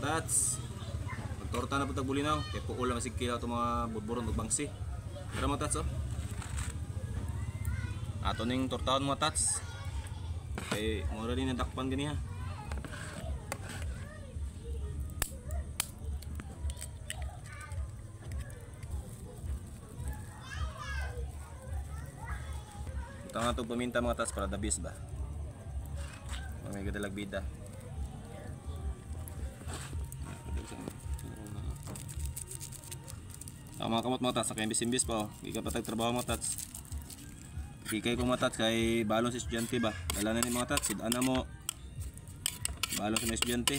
tats. Magtorta na po tagbulinaw. Kaya po ulam masig kilaw itong mga budburon ug bangsi. Tara mga tats oh. Ato ning tortaon mga tats. Kaya mura din nadakpan gani ha. Ito nga itong paminta mga tats para dabis ba. May gadalag bida. Mga kamot mga tats, kaya imbis-imbis pa oh. Hindi ka patag trabaho mga tats. Hikay ko mga tats kay balon sa estudyante ba. Dala na ni mga tats, sidaan na mo. Balon sa mga estudyante.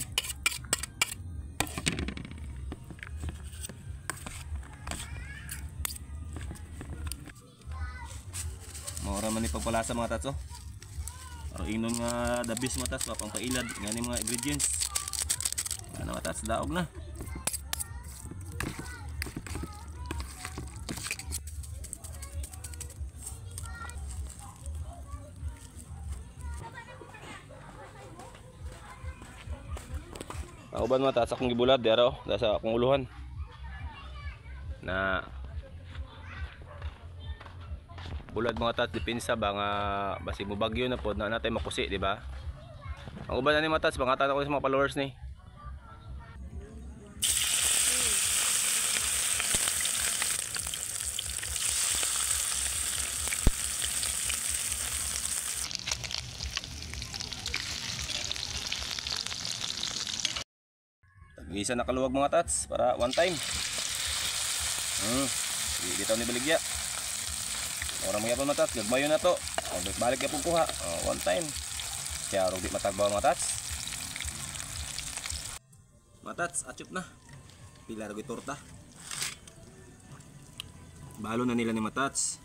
Maura man ni pagpalasa mga tats oh. Para inon nga dabis mga tats, pang pailad. Nga ni mga ingredients. Yan mga tats, daog na. Kauban mga tats akong gibulad dero dahil sa akong uluhan na bulad mga tats depensa ba nga basi mo bagyo na pod na natay makusi di ba? Ang uban na ni mga tats bangatan ako sa mga followers ni. Isa na kaluwag mga tats para one time. Dito ni baligya. Ora mo yapon mga tats, gagmayo na to. Balik ya pong kuha. One time. Kaya rog di matagbaw mga tats. Mga tats, achup na. Pila rog torta. Balo na nila ni mga tats.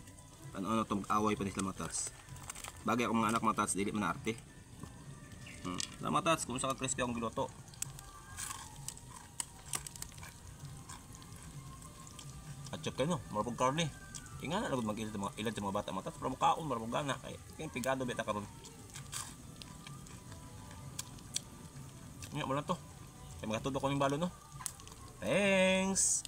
Ano to mag-away pa nila mga tats. Bagay ako mga anak mga tats, dili man na arte. Mga tats, kung sa crispy akong giluto. Atchop kayo no, marapong karne. Kaya nga nalagod mag-ilan sa mga bata mga tats. Para makaon, marapong gana. Kaya pigado beta karon. Nga mo na to. Kaya magatudok ko ng balo no. Thanks!